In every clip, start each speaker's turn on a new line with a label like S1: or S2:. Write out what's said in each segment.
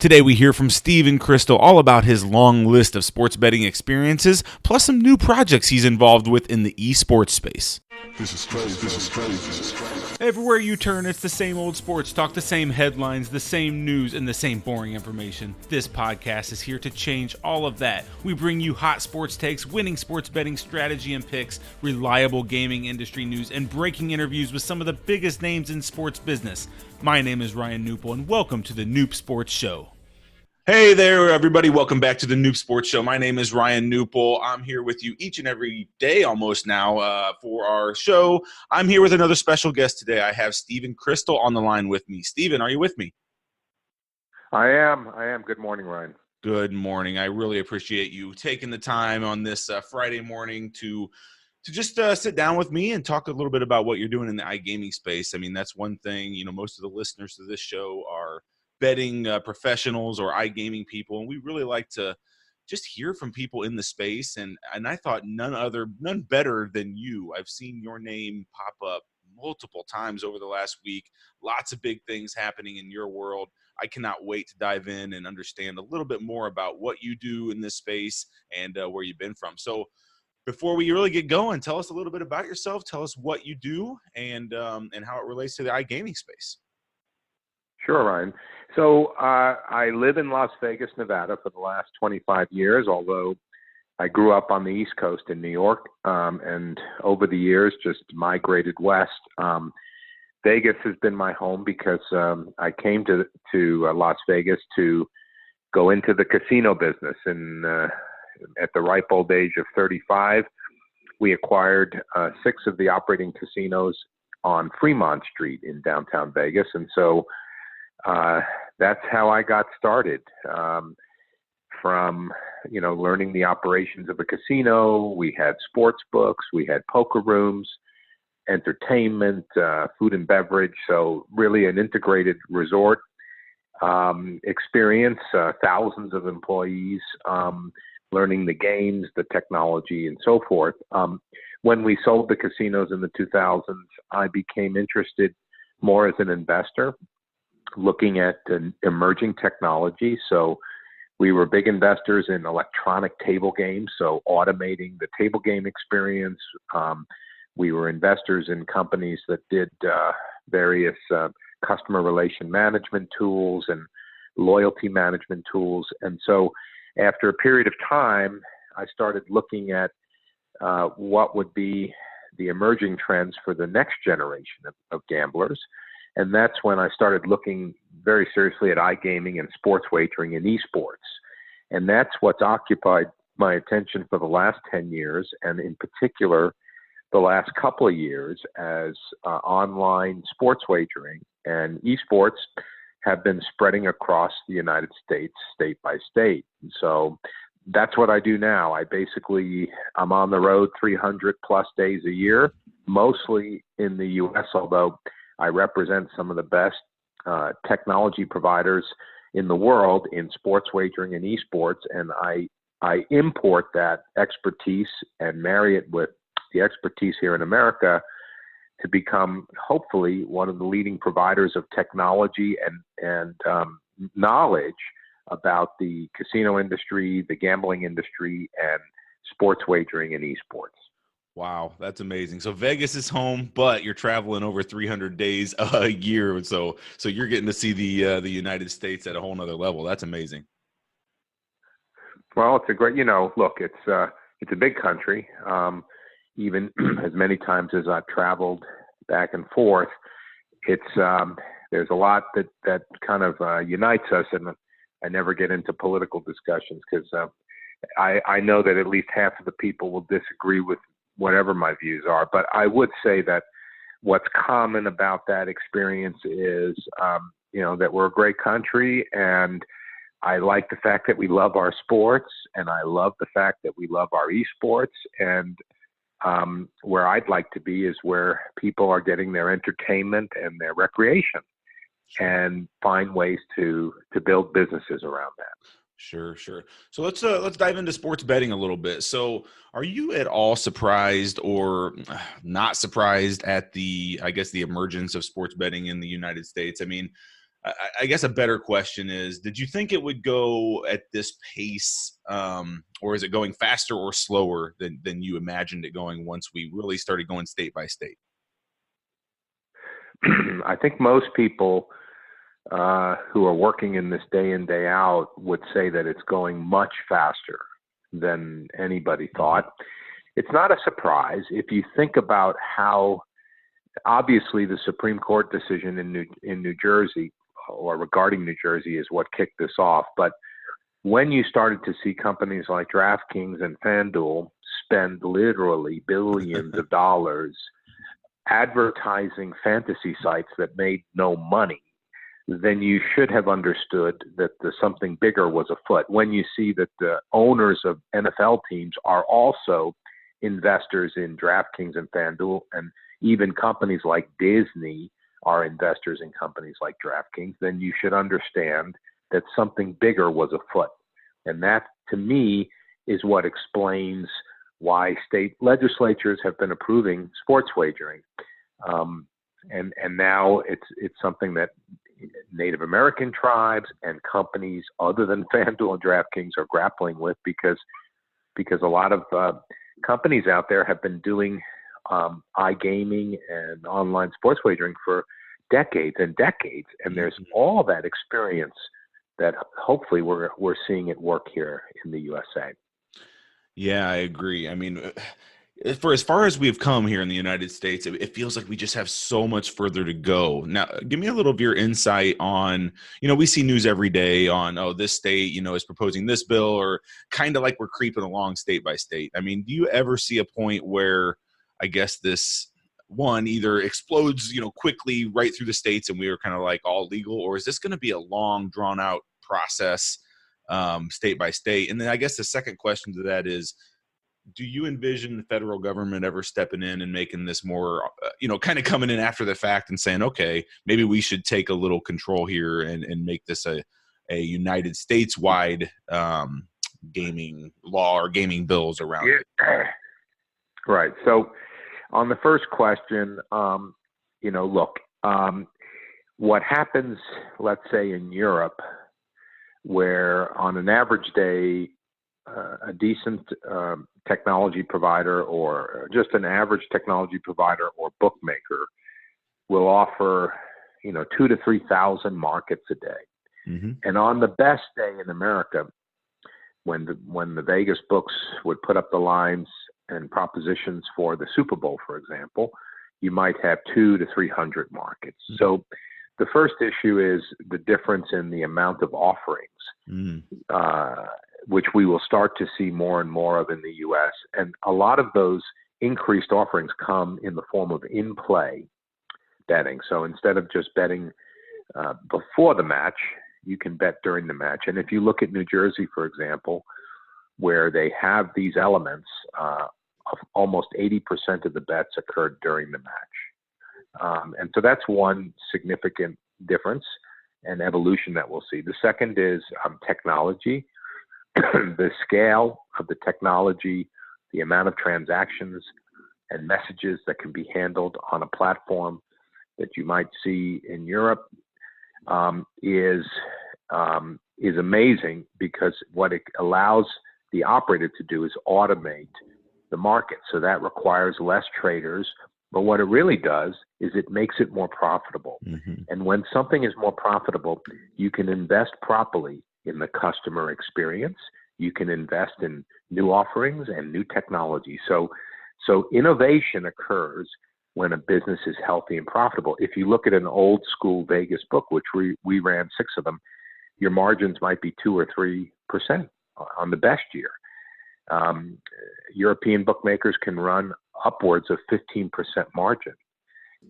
S1: Today we hear from Steve and Crystal all about his long list of sports betting experiences, plus some new projects he's involved with in the eSports space.
S2: This is crazy.
S1: Everywhere you turn, it's the same old sports talk, the same headlines, the same news, and the same boring information. This podcast is here to change all of that. We bring you hot sports takes, winning sports betting strategy and picks, reliable gaming industry news, and breaking interviews with some of the biggest names in sports business. My name is Ryan Newpel, and welcome to the Noop Sports Show. Hey there, everybody. Welcome back to the Noop Sports Show. My name is Ryan Newpel. I'm here with you each and every day almost now for our show. I'm here with another special guest today. I have Steve and Crystal on the line with me. Steven, are you with me?
S3: I am. Good morning, Ryan.
S1: Good morning. I really appreciate you taking the time on this Friday morning to just sit down with me and talk a little bit about what you're doing in the iGaming space. I mean, that's one thing, most of the listeners to this show are betting professionals or iGaming people, and we really like to just hear from people in the space. And I thought none better than you. I've seen your name pop up multiple times over the last week. Lots of big things happening in your world. I cannot wait to dive in and understand a little bit more about what you do in this space and where you've been from. So before we really get going, tell us a little bit about yourself. Tell us what you do and how it relates to the iGaming space.
S3: Sure, Ryan. So I live in Las Vegas, Nevada for the last 25 years, although I grew up on the East Coast in New York, and over the years just migrated west. Vegas has been my home because I came to Las Vegas to go into the casino business. And at the ripe old age of 35, we acquired 6 of the operating casinos on Fremont Street in downtown Vegas. And so that's how I got started. From learning the operations of a casino, we had sports books, we had poker rooms, entertainment, food and beverage. So really an integrated resort experience. Thousands of employees, learning the games, the technology, and so forth. When we sold the casinos in the 2000s, I became interested more as an investor, looking at an emerging technology. So we were big investors in electronic table games, so automating the table game experience. We were investors in companies that did various customer relation management tools and loyalty management tools. And so after a period of time, I started looking at what would be the emerging trends for the next generation of gamblers. And that's when I started looking very seriously at iGaming and sports wagering and eSports. And that's what's occupied my attention for the last 10 years, and in particular, the last couple of years as online sports wagering and eSports have been spreading across the United States, state by state. And so that's what I do now. I'm on the road 300 plus days a year, mostly in the U.S., although I represent some of the best technology providers in the world in sports wagering and eSports, and I import that expertise and marry it with the expertise here in America to become, hopefully, one of the leading providers of technology and knowledge about the casino industry, the gambling industry, and sports wagering and eSports.
S1: Wow, that's amazing. So Vegas is home, but you're traveling over 300 days a year. So you're getting to see the United States at a whole nother level. That's amazing.
S3: Well, it's a great, look, it's a big country. Even as many times as I've traveled back and forth, there's a lot that kind of unites us, and I never get into political discussions because I know that at least half of the people will disagree with whatever my views are. But I would say that what's common about that experience is, that we're a great country, and I like the fact that we love our sports, and I love the fact that we love our eSports. And where I'd like to be is where people are getting their entertainment and their recreation, and find ways to build businesses around that.
S1: Sure. So let's dive into sports betting a little bit. So are you at all surprised or not surprised at the emergence of sports betting in the United States? I mean, I guess a better question is, did you think it would go at this pace, or is it going faster or slower than you imagined it going once we really started going state by state?
S3: I think most people who are working in this day in, day out would say that it's going much faster than anybody thought. It's not a surprise if you think about how, obviously, the Supreme Court decision in New Jersey, or regarding New Jersey, is what kicked this off. But when you started to see companies like DraftKings and FanDuel spend literally billions of dollars advertising fantasy sites that made no money, then you should have understood that something bigger was afoot. When you see that the owners of NFL teams are also investors in DraftKings and FanDuel, and even companies like Disney are investors in companies like DraftKings, then you should understand that something bigger was afoot. And that, to me, is what explains why state legislatures have been approving sports wagering. And now it's something that Native American tribes and companies other than FanDuel and DraftKings are grappling with, because a lot of companies out there have been doing iGaming and online sports wagering for decades and decades, and there's all that experience that hopefully we're seeing it work here in the USA.
S1: Yeah, I agree. I mean, for as far as we've come here in the United States, it feels like we just have so much further to go. Now, give me a little of your insight on, we see news every day on, this state, is proposing this bill, or kind of like we're creeping along state by state. I mean, do you ever see a point where, I guess, this one either explodes, quickly right through the states and we are kind of like all legal, or is this going to be a long, drawn out process, state by state? And then I guess the second question to that is, do you envision the federal government ever stepping in and making this more, kind of coming in after the fact and saying, okay, maybe we should take a little control here and make this a United States wide gaming law or gaming bills around it?
S3: Right. So on the first question, look, what happens, let's say in Europe, where on an average day, a decent technology provider, or just an average technology provider or bookmaker, will offer, 2,000 to 3,000 markets a day.
S1: Mm-hmm.
S3: And on the best day in America, when the Vegas books would put up the lines and propositions for the Super Bowl, for example, you might have 200 to 300 markets. Mm-hmm. So the first issue is the difference in the amount of offerings, which we will start to see more and more of in the U.S. And a lot of those increased offerings come in the form of in-play betting. So instead of just betting before the match, you can bet during the match. And if you look at New Jersey, for example, where they have these elements, almost 80% of the bets occurred during the match. And so that's one significant difference and evolution that we'll see. The second is technology. The scale of the technology, the amount of transactions and messages that can be handled on a platform that you might see in Europe is amazing, because what it allows the operator to do is automate the market. So that requires less traders. But what it really does is it makes it more profitable. Mm-hmm. And when something is more profitable, you can invest properly in the customer experience. You can invest in new offerings and new technology. So innovation occurs when a business is healthy and profitable. If you look at an old school Vegas book, which we ran 6 of them, your margins might be 2 or 3% on the best year. European bookmakers can run upwards of 15% margin.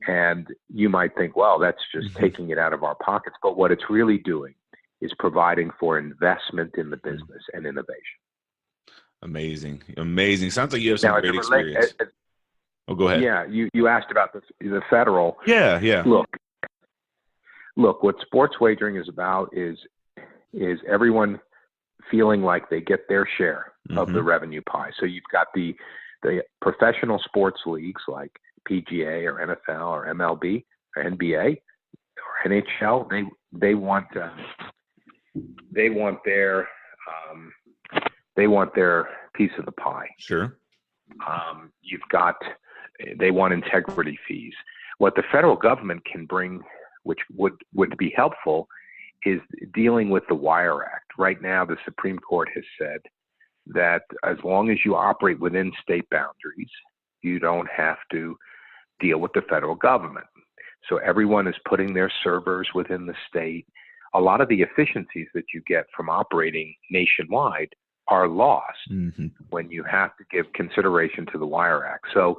S3: And you might think, well, that's just taking it out of our pockets. But what it's really doing is providing for investment in the business and innovation.
S1: Amazing. Sounds like you have some great experience. Go ahead.
S3: Yeah, you asked about the federal.
S1: Yeah.
S3: Look, what sports wagering is about is everyone feeling like they get their share of the revenue pie. So you've got the professional sports leagues like PGA or NFL or MLB or NBA or NHL. they want they want their piece of the pie.
S1: Sure.
S3: They want integrity fees. What the federal government can bring, which would be helpful, is dealing with the Wire Act. Right now, the Supreme Court has said that as long as you operate within state boundaries, you don't have to deal with the federal government. So everyone is putting their servers within the state. A lot of the efficiencies that you get from operating nationwide are lost when you have to give consideration to the Wire Act. So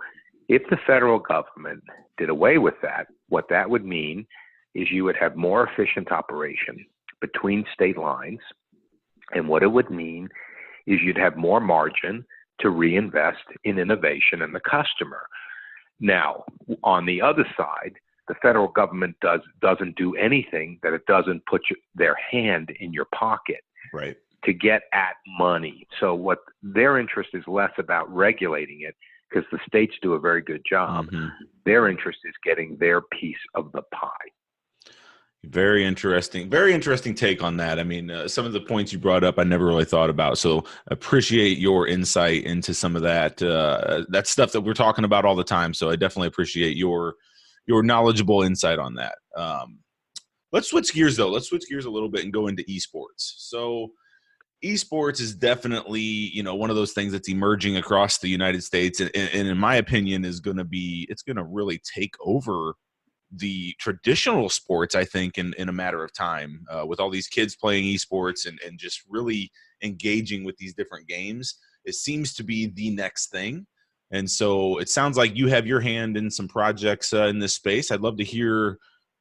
S3: if the federal government did away with that, what that would mean is you would have more efficient operation between state lines. And what it would mean is you'd have more margin to reinvest in innovation and the customer. Now, on the other side, the federal government doesn't do anything that it doesn't put their hand in your pocket.
S1: Right.
S3: To get at money. So what their interest is less about regulating it, because the states do a very good job. Their interest is getting their piece of the pie.
S1: Very interesting take on that. I mean, some of the points you brought up I never really thought about, so appreciate your insight into some of that stuff that we're talking about all the time. So I definitely appreciate your knowledgeable insight on that. Let's switch gears though. Let's switch gears a little bit and go into esports. So esports is definitely, one of those things that's emerging across the United States, and in my opinion it's going to really take over the traditional sports, I think, in a matter of time, with all these kids playing esports and just really engaging with these different games. It seems to be the next thing. And so it sounds like you have your hand in some projects in this space. I'd love to hear,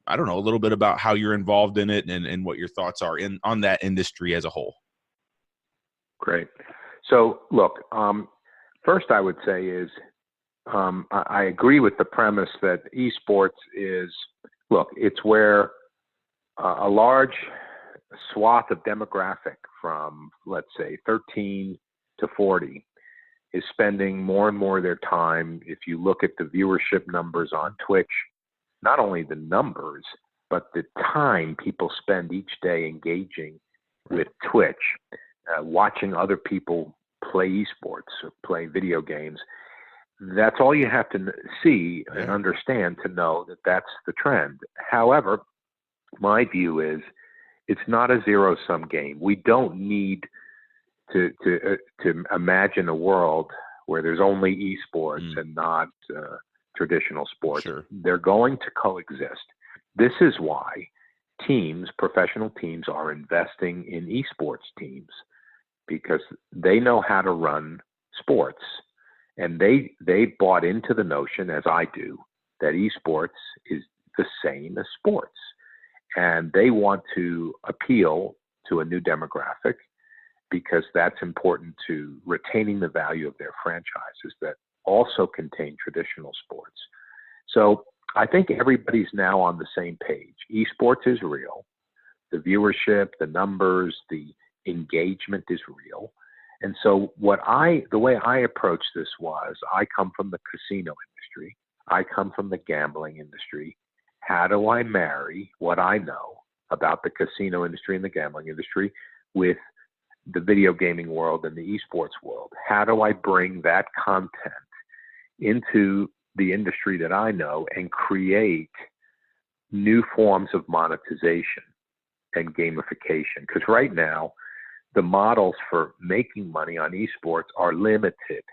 S1: a little bit about how you're involved in it and what your thoughts are on that industry as a whole.
S3: Great. So look, first I would say is I agree with the premise that esports it's where a large swath of demographic from, let's say, 13 to 40 is spending more and more of their time. If you look at the viewership numbers on Twitch, not only the numbers, but the time people spend each day engaging with Twitch, watching other people play esports or play video games. That's all you have to see and understand to know that that's the trend. However, my view is it's not a zero-sum game. We don't need to imagine a world where there's only esports and not traditional sports.
S1: Sure.
S3: They're going to coexist. This is why professional teams are investing in esports teams, because they know how to run sports. And they bought into the notion, as I do, that esports is the same as sports. And they want to appeal to a new demographic, because that's important to retaining the value of their franchises that also contain traditional sports. So I think everybody's now on the same page. Esports is real. The viewership, the numbers, the engagement is real. And so the way I approached this was, I come from the casino industry. I come from the gambling industry. How do I marry what I know about the casino industry and the gambling industry with the video gaming world and the esports world? How do I bring that content into the industry that I know and create new forms of monetization and gamification? Because right now, the models for making money on esports are limited.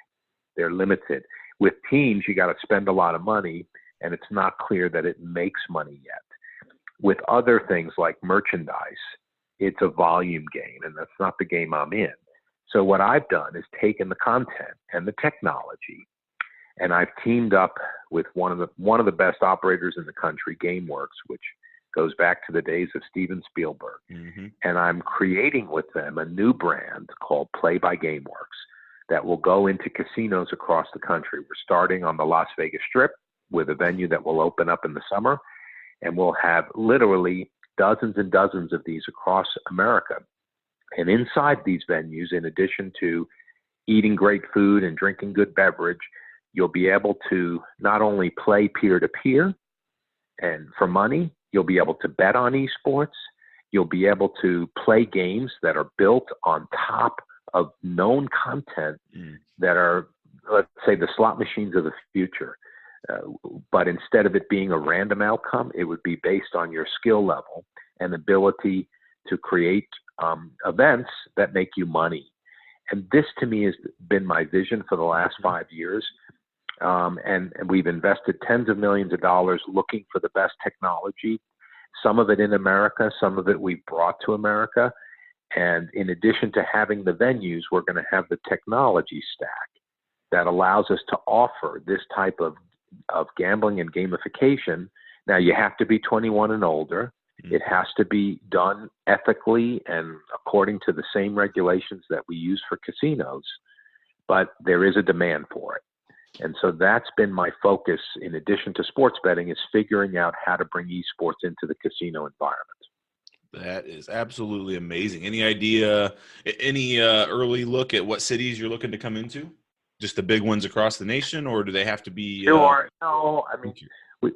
S3: They're limited. With teams, you got to spend a lot of money, and it's not clear that it makes money yet. With other things like merchandise, it's a volume game, and that's not the game I'm in. So what I've done is taken the content and the technology, and I've teamed up with one of the best operators in the country, GameWorks, which goes back to the days of Steven Spielberg. And I'm creating with them a new brand called Play by GameWorks that will go into casinos across the country. We're starting on the Las Vegas Strip with a venue that will open up in the summer, and we'll have literally dozens and dozens of these across America. And inside these venues, in addition to eating great food and drinking good beverage, you'll be able to not only play peer-to-peer and for money, You'll be able to bet on esports. You'll be able to play games that are built on top of known content that are, let's say, the slot machines of the future. But instead of it being a random outcome, it would be based on your skill level and ability to create events that make you money. And this, to me, has been my vision for the last 5 years. And we've invested tens of millions of dollars looking for the best technology, some of it in America, some of it we've brought to America. And in addition to having the venues, we're going to have the technology stack that allows us to offer this type of gambling and gamification. Now, you have to be 21 and older. It has to be done ethically and according to the same regulations that we use for casinos, but there is a demand for it. And so that's been my focus, in addition to sports betting, is figuring out how to bring esports into the casino environment.
S1: That is absolutely amazing. Any idea, any early look at what cities you're looking to come into? Just the big ones across the nation, or do they have to be?
S3: Sure. No, I mean,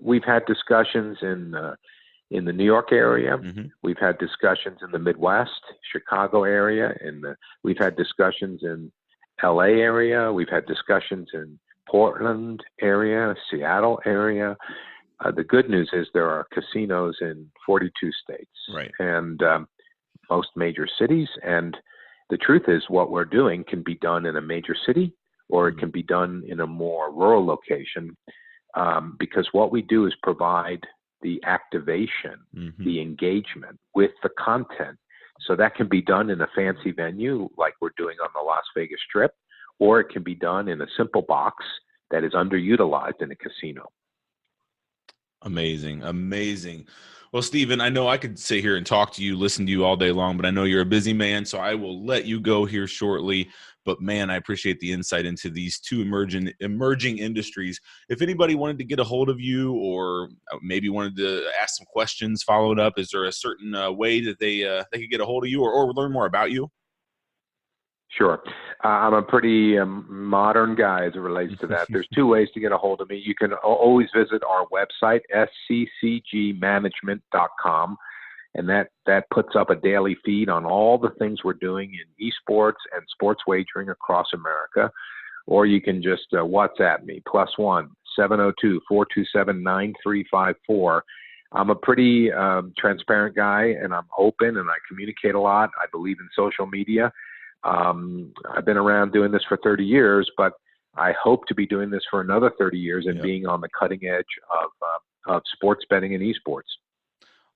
S3: we've had discussions in the New York area.
S1: Mm-hmm.
S3: We've had discussions in the Midwest, Chicago area, we've had discussions in LA area. We've had discussions in Portland area, Seattle area. The good news is there are casinos in 42 states,
S1: right,
S3: and most major cities. And the truth is, what we're doing can be done in a major city, or it can be done in a more rural location, because what we do is provide the activation, the engagement with the content. So that can be done in a fancy venue like we're doing on the Las Vegas Strip, or it can be done in a simple box that is underutilized in a casino.
S1: Amazing. Amazing. Well, Stephen, I know I could sit here and talk to you, listen to you all day long, but I know you're a busy man, so I will let you go here shortly. But man, I appreciate the insight into these two emerging industries. If anybody wanted to get a hold of you, or maybe wanted to ask some questions followed up, is there a certain way that they could get a hold of you, or learn more about you?
S3: Sure. I'm a pretty modern guy as it relates to that. There's two ways to get a hold of me. You can always visit our website, SCCGmanagement.com, and that puts up a daily feed on all the things we're doing in esports and sports wagering across America. Or you can just WhatsApp me, +1 702-427-9354. I'm a pretty transparent guy, and I'm open, and I communicate a lot. I believe in social media. I've been around doing this for 30 years, but I hope to be doing this for another 30 years and being on the cutting edge of sports betting and esports.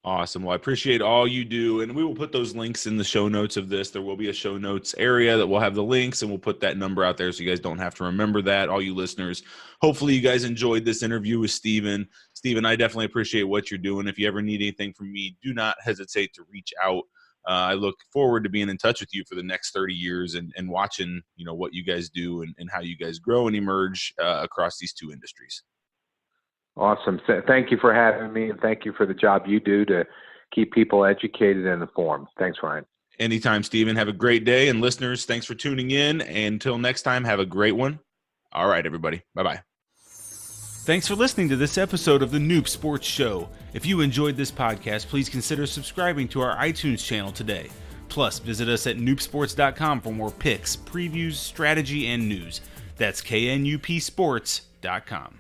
S1: Awesome. Well, I appreciate all you do, and we will put those links in the show notes of this. There will be a show notes area that will have the links, and we'll put that number out there so you guys don't have to remember that, all you listeners. Hopefully you guys enjoyed this interview with Stephen. Stephen, I definitely appreciate what you're doing. If you ever need anything from me, do not hesitate to reach out. I look forward to being in touch with you for the next 30 years and watching, what you guys do and how you guys grow and emerge across these two industries.
S3: Awesome. Thank you for having me, and thank you for the job you do to keep people educated and informed. Thanks, Ryan.
S1: Anytime, Stephen. Have a great day. And listeners, thanks for tuning in. And until next time, have a great one. All right, everybody. Bye-bye. Thanks for listening to this episode of the Noob Sports Show. If you enjoyed this podcast, please consider subscribing to our iTunes channel today. Plus, visit us at noobsports.com for more picks, previews, strategy, and news. That's KNUPsports.com.